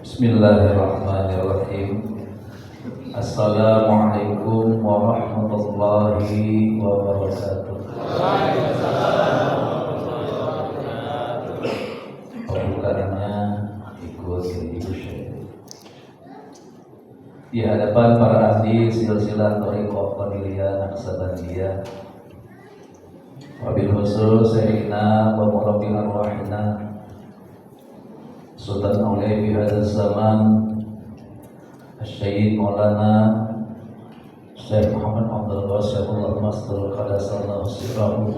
Bismillahirrahmanirrahim. Assalamualaikum warahmatullahi wabarakatuh. Pembukaannya ikut Ibu Syekh. Di hadapan para ahli silsilah Thariqah Qadiriyah Naqsabandiyah, wabil khusus Sayyidina wa Murabbil Arwahina Sultan Aulia fi hadzal zaman Syekh Maulana Syekh Muhammad Abdul Qasim Masdul Qadasallahu sirrahu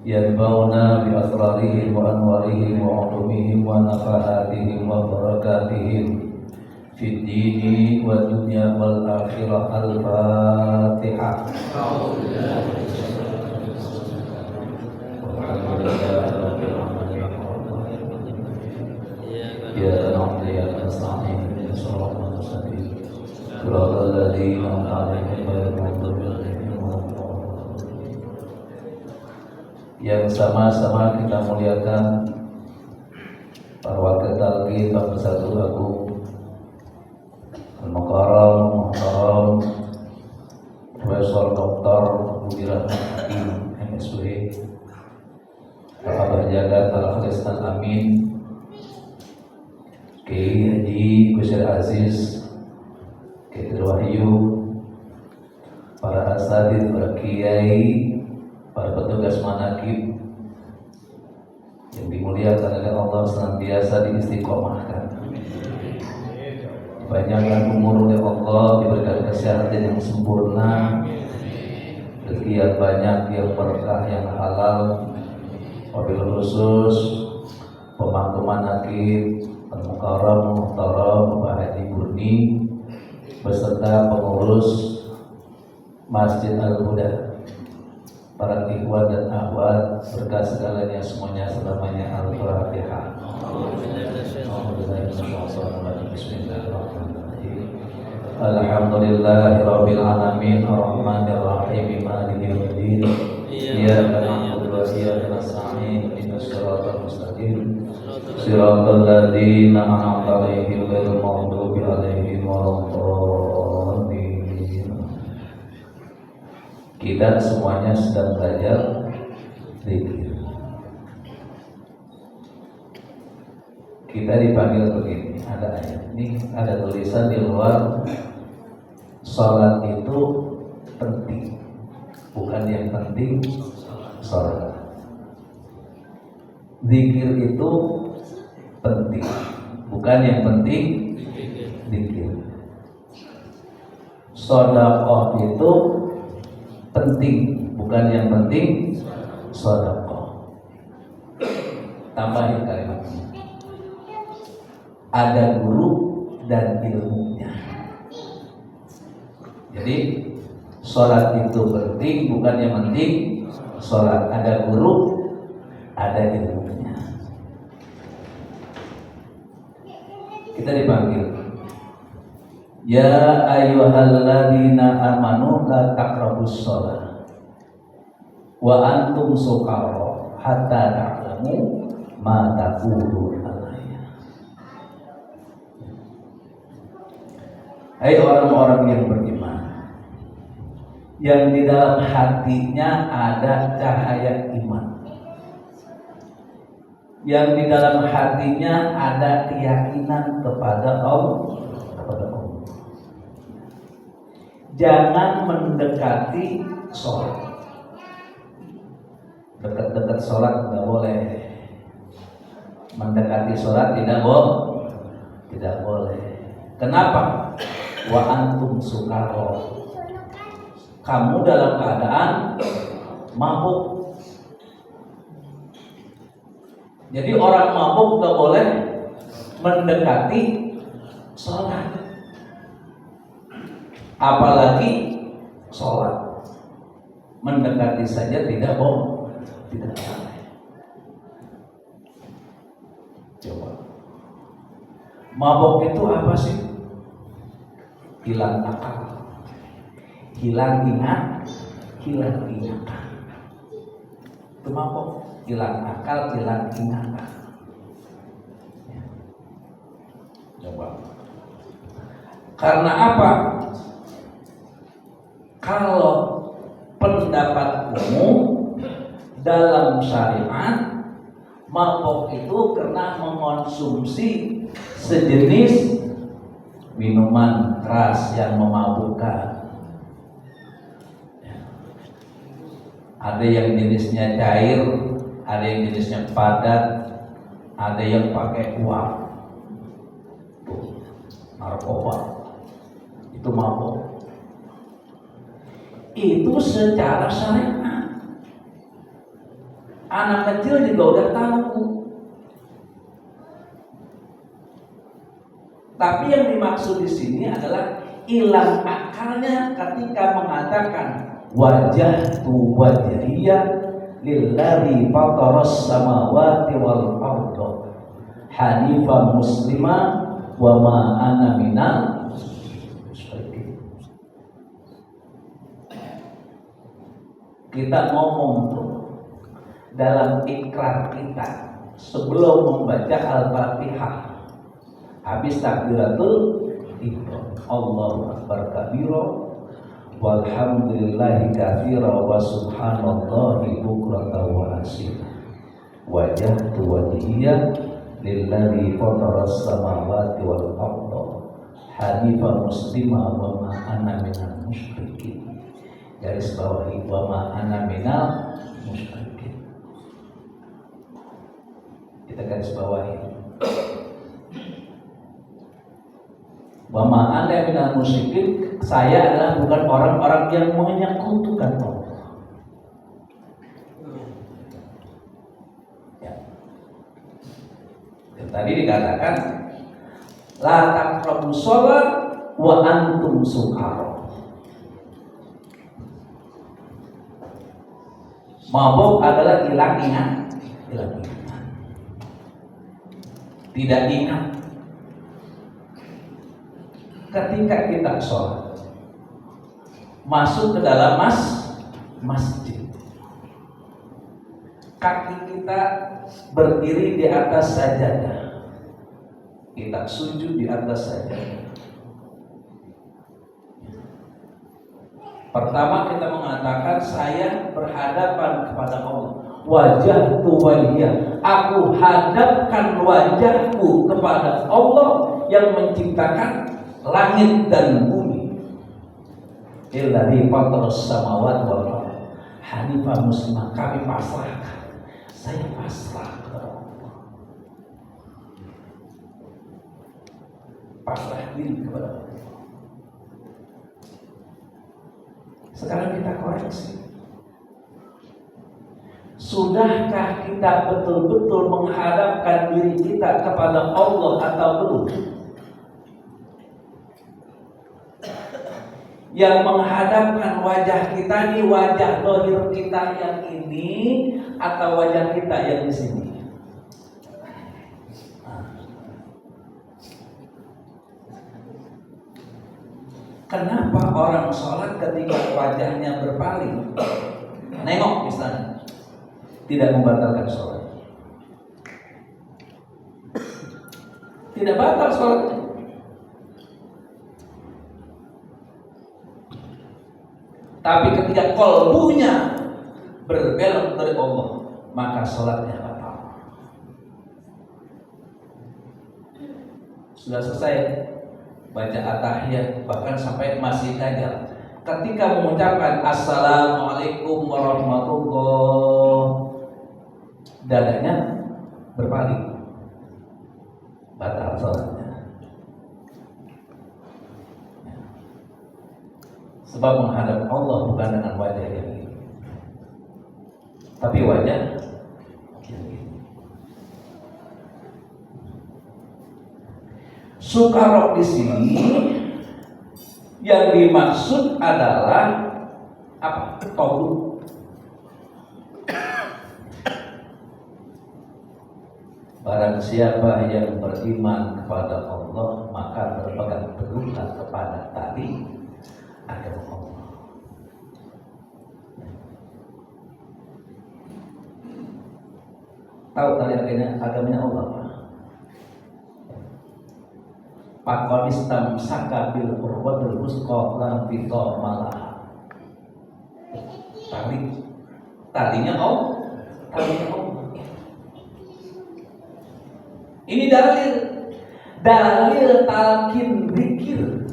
yanba'una bi asrarihim wa anwarihim wa ulumihim wa nafahatihim wa barakatihim fid dini wa dunya wal akhirah. Al-Fatihah. Ya Rabbi ya nasta'in siratal mustaqim siratal ladzina an'amta 'alaihim ghairil maghdubi 'alaihim waladdallin. Yang sama-sama kita muliakan para wakil talqin Bapak Satu Agung Al-Mukarram Muhtaram Profesor Dr. Budi Rahmat Hakim MSW, Bapak Jagat Al-Khalistan Amin, Kiai Haji Kusir Aziz, Kiai Wahyu, para asatidz, para kiai, para petugas manaqib yang dimuliakan oleh Allah, senantiasa diistiqomahkan, dipanjangkan umur oleh Allah, diberikan kesehatan yang sempurna, rezeki yang banyak, yang berkah, yang halal. Wabil khusus pemangku manaqib Al-Mukarram Muhtaram Bapak Haji Burni beserta pengurus Masjid Al-Huda, para ikhwan dan akhwat, berkah segalanya semuanya selamanya. Al-Fatihah. Bismillahirrahmanirrahim. Alhamdulillahirabbil alamin arrahmanir rahim maliki yaumiddin. Iyyaka na'budu wa iyyaka nasta'in ihdinas siratal mustaqim siratal ladzina an'amta 'alaihim ghairil maghdubi 'alaihim waladdallin. Kita semuanya sedang belajar zikir. Kita dipanggil begini, ada ayat ini, ada tulisan di luar, salat itu penting, bukan yang penting salat. Zikir itu penting, bukan yang penting zikir. Sedekah itu penting, bukan yang penting sedekah. Tambahin kalimatnya. Ada guru dan ilmunya. Jadi sholat itu penting, bukan yang penting sholat. Ada guru, ada ilmunya. Kita dipanggil, ya ayyuhalladzina amanu la taqrabus sholat wa antum sukara hatta ta'lamu ma taqulun. Hai orang-orang yang beriman, yang di dalam hatinya ada cahaya iman, yang di dalam hatinya ada keyakinan kepada Allah, jangan mendekati sholat. Dekat-dekat sholat tidak boleh. Mendekati sholat tidak boleh. Kenapa? Wa antum sukaro, kamu dalam keadaan mabuk. Jadi orang mabuk gak boleh mendekati sholat, apalagi sholat. Mendekati saja tidak boleh. Coba, mabuk itu apa sih? Hilang akal, hilang ingat, hilang ingatan. Itu mabuk, hilang akal, hilang ingatan. Coba. Karena apa? Kalau pendapat umum dalam syariat, mabok itu karena mengonsumsi sejenis minuman keras yang memabukkan. Ada yang jenisnya cair, ada yang jenisnya padat, ada yang pakai uap. Narkoba itu mabok. Itu secara syariat. Anak kecil juga udah tahu. Tapi yang dimaksud di sini adalah hilang akalnya ketika mengatakan wajah tu wajhiyah lillazi fataras samawati wal arda hanifan musliman wa ma ana minal musyrikin. Kita ngomong tuh dalam ikrar kita sebelum membaca Al-Fatihah, habis takbiratul ihram, Allahu akbar kabira walhamdulillahi katsira wa subhanallahi bukratan wa asila. Wajhtu wajhiyya lillazi fataras samawati wal arda hanifan musliman wa ma ana minal musyrikin. Garis bawahi wa ma ana minal musyrikin. Kita garis bawahi wa ma ana minal musyrikin. Saya adalah bukan orang-orang yang menyekutukan Allah. Ya. Dan tadi dikatakan la taqrabus shalah wa antum sukara. Mabuk adalah hilang ingat. Tidak ingat. Ketika kita sholat, masuk ke dalam masjid, kaki kita berdiri di atas sajadah, kita sujud di atas sajadah. Pertama kita mengatakan saya berhadapan kepada Allah. Wajah tu wajhiyah, aku hadapkan wajahku kepada Allah yang menciptakan langit dan bumi. Illazi fataras samawati wal ardh hanifan musliman. Kami pasrahkan, saya pasrah kepada Allah, pasrah diri kepada Allah. Sekarang kita koreksi. Sudahkah kita betul-betul menghadapkan diri kita kepada Allah atau belum? Yang menghadapkan wajah kita di wajah dohir kita yang ini atau wajah kita yang di sini? Kenapa orang sholat ketika wajahnya berpaling, nengok misalnya, tidak membatalkan sholat? Tidak batal sholatnya. Tapi ketika qalbunya berbelok dari Allah, maka sholatnya batal. Sudah selesai baca at-tahiyat, bahkan sampai masih dajjal, ketika mengucapkan assalamualaikum warahmatullah, dadanya berpaling, batal sholatnya. Sebab menghadap Allah bukan dengan wajah yang ini, tapi wajah yang ini. Sukarok di sini yang dimaksud adalah apa? Tauhid. Barang siapa yang beriman kepada Allah, maka berpegang teguhlah kepada tali agama Allah. Tahu tali agamanya Allah? Pakonis tamsaka bil urwatul wusqa lam fito malah. Talinya Allah. Ini dalil talqin zikir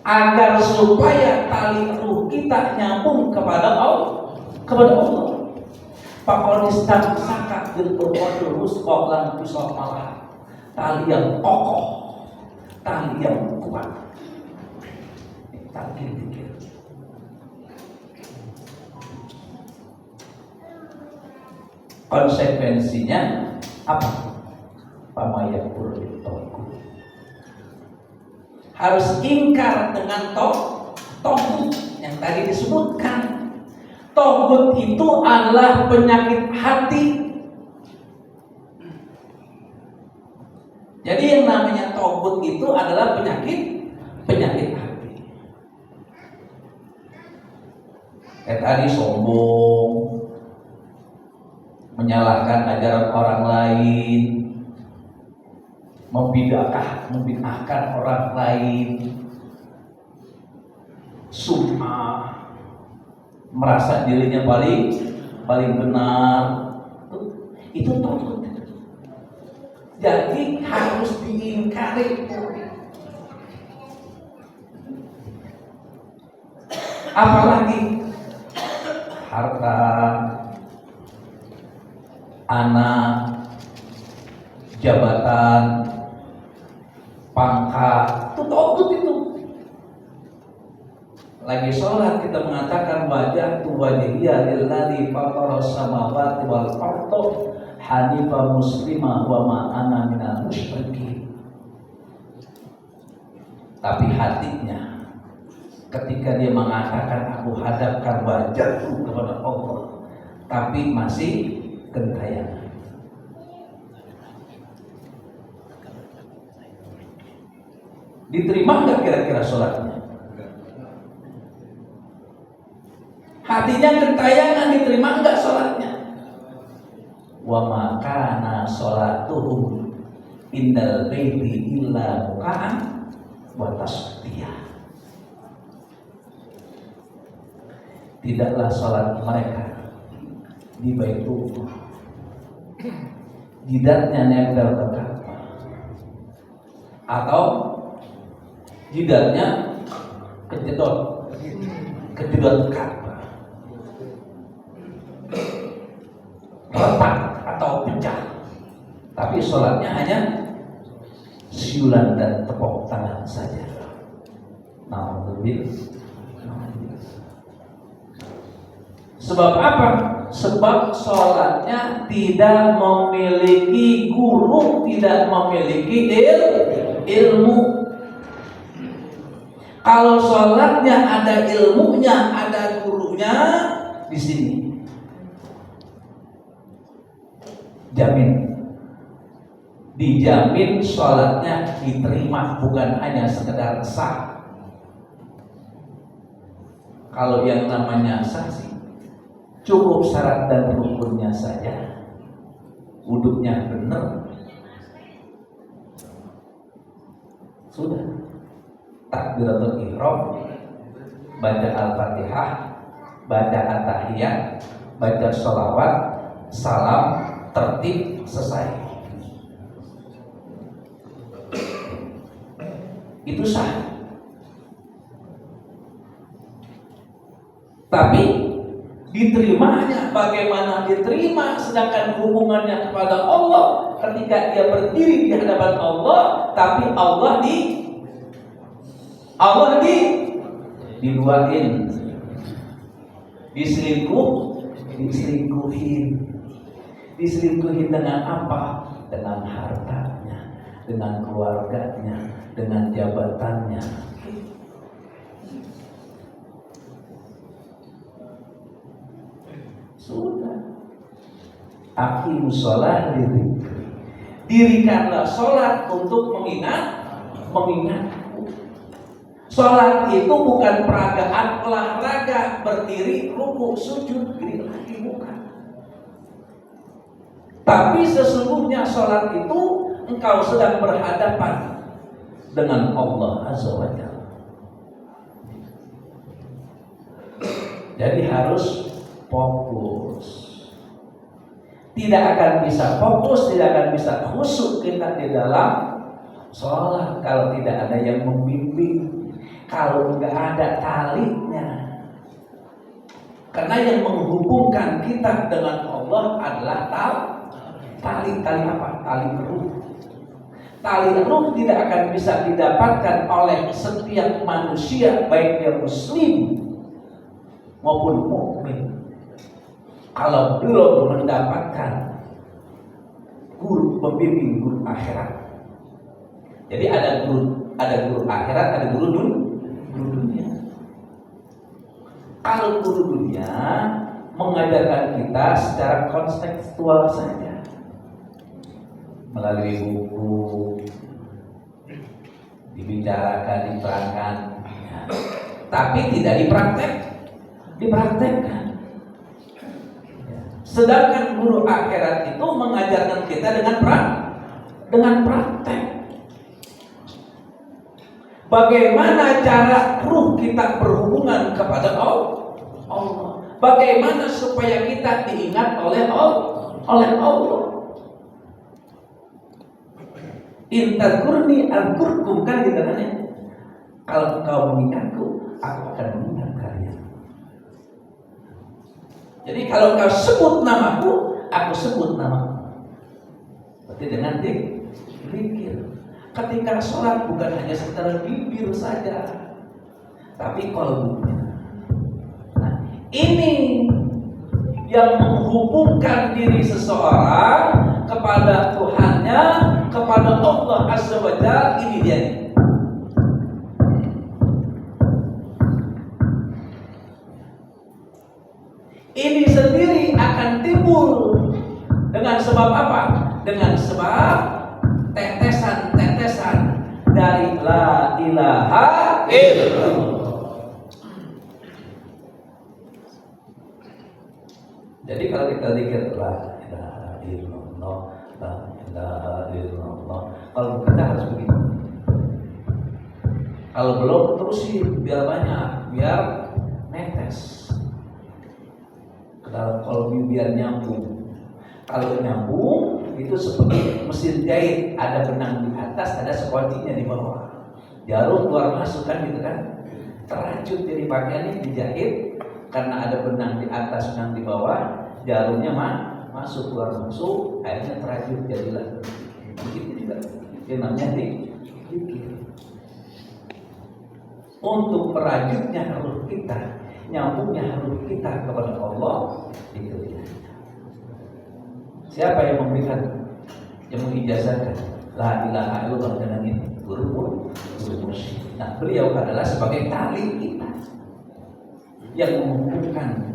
agar supaya tali ruh kita nyambung kepada Allah. Pakonis tamsaka bil urwatul wusqa lam fito malah. Tali yang kokoh, tali yang kuat. Talqin zikir. Konsekuensinya apa? Pamayakul tauhid. Harus ingkar dengan tauhid yang tadi disebutkan. Tauhid itu adalah penyakit hati. Jadi yang namanya tauhid itu adalah penyakit hati. Kayak tadi sombong, menyalahkan ajaran orang lain, membid'ahkan orang lain, sum'ah, merasa dirinya paling benar. Itu tauhid. Jadi harus diingkari. Apalagi harta, anak, jabatan, pangkat, itu tauhid itu. Lagi sholat kita mengatakan wajhtu wajhiya lillazi fataras samawati wal arda hanifan muslimah wa ma ana minal musyrikin. Tapi hatinya ketika dia mengatakan aku hadapkan wajahku kepada Allah, tapi masih gentayangan. Diterima nggak kira-kira sholatnya? Hatinya gentayangan, diterima nggak sholatnya? Wa makana sholatuhum indal baiti illa muka'an wa tasbiyah. Tidaklah sholat mereka di Baitullah, jidatnya nempel ke Ka'bah atau jidatnya kejedot Ka'bah, retak atau pecah, tapi sholatnya hanya siulan dan tepuk tangan saja. Alhamdulillah. Sebab apa? Sebab sholatnya tidak memiliki guru, tidak memiliki ilmu. Kalau sholatnya ada ilmunya, ada gurunya, di sini dijamin sholatnya diterima, bukan hanya sekedar sah. Kalau yang namanya sah sih cukup syarat dan rukunnya saja, wudhunya benar, sudah takbiratul ihram, baca al-fatihah, baca at-tahiyat, baca sholawat, salam, tertib, selesai. Itu sah. Tapi diterimanya bagaimana diterima, sedangkan hubungannya kepada Allah ketika dia berdiri di hadapan Allah, tapi Allah diduain, diselingkuhin dengan apa? Dengan hartanya, dengan keluarganya, dengan jabatannya. Sudah. Aqimus shalah lidzikri. Dirikanlah sholat untuk mengingatku. Sholat itu bukan peragaan olahraga, berdiri, ruku, sujud, gini lagi, bukan. Tapi sesungguhnya sholat itu engkau sedang berhadapan dengan Allah Azza wa Jalla. Jadi harus fokus. Tidak akan bisa fokus, tidak akan bisa khusyuk kita di dalam sholat kalau tidak ada yang membimbing, kalau nggak ada talinya. Karena yang menghubungkan kita dengan Allah adalah tali apa? Tali ruh. Tali ruh tidak akan bisa didapatkan oleh setiap manusia, baik dia muslim maupun mukmin, kalau belum mendapatkan guru pembimbing, guru akhirat. Jadi ada guru akhirat, ada guru dunia. Kalau guru dunia mengajarkan kita secara kontekstual saja, melalui buku, dibicarakan, diterangkan, tapi tidak dipraktekkan. Sedangkan guru akhirat itu mengajarkan kita dengan praktek. Bagaimana cara ruh kita berhubungan kepada Allah? Bagaimana supaya kita diingat oleh Allah? In tadkurni adkurkum, kan gitu kan ya? Kalau engkau mengingatku, aku akan mengingat kalian. Jadi kalau engkau sebut namaku, aku sebut namamu. Berarti dengan zikir. Ketika sholat bukan hanya sekedar bibir saja, tapi qalbunya. Nah, ini yang menghubungkan diri seseorang kepada Tuhannya, kepada Allah Azza wa Jalla. Ini dia. Ini sendiri akan timbul dengan sebab apa? Dengan sebab tetesan-tetesan dari la ilaha illallah. Jadi kalau kita zikir la ilaha illallah, la ilaha illallah, kalau kita harus begitu. Kalau belum terusin biar banyak, biar netes. Kalau biar nyambung. Kalau nyambung itu seperti mesin jahit, ada benang di atas, ada sekuntinya di bawah. Jarum keluar masuk kan gitu kan. Terlanjut jadi pakaiannya dijahit karena ada benang di atas, benang di bawah, jarumnya masuk keluar masuk, akhirnya terlanjut jadilah. Begitu juga. Itu namanya zikir. Untuk merajutnya ruh kita, nyambungnya ruh kita kepada Allah, itu dia. Siapa yang memberikan, yang mengijazahkan la ilaha illallah dengan ini? Guru mursyid. Nah, beliau adalah sebagai tali kita yang menghubungkan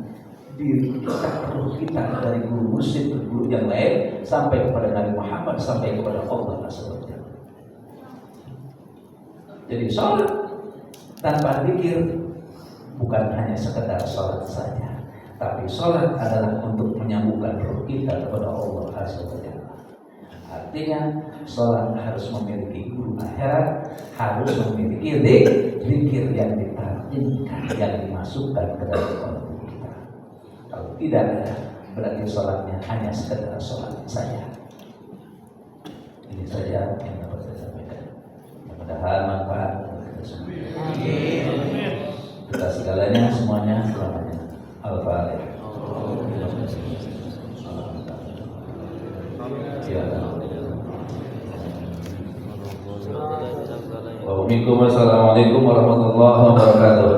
diri kita, ruh kita dari guru mursyid ke guru yang lain sampai kepada Nabi Muhammad, sampai kepada Allah SWT. Jadi sholat tanpa zikir bukan hanya sekedar sholat saja, tapi sholat adalah untuk menyambungkan ruh kita kepada Allah Azza wa Jalla. Artinya sholat harus memiliki guru akhirat, harus memiliki zikir yang ditanamkan, yang dimasukkan ke dalam kalbu kita. Kalau tidak ada, berarti sholatnya hanya sekedar sholat saja. Ini saja yang dapat saya sampaikan. Mudah-mudahan manfaat untuk kita semua. Kita segalanya semuanya selamanya. Al-Fatihah. Waalaikumsalam warahmatullahi wabarakatuh.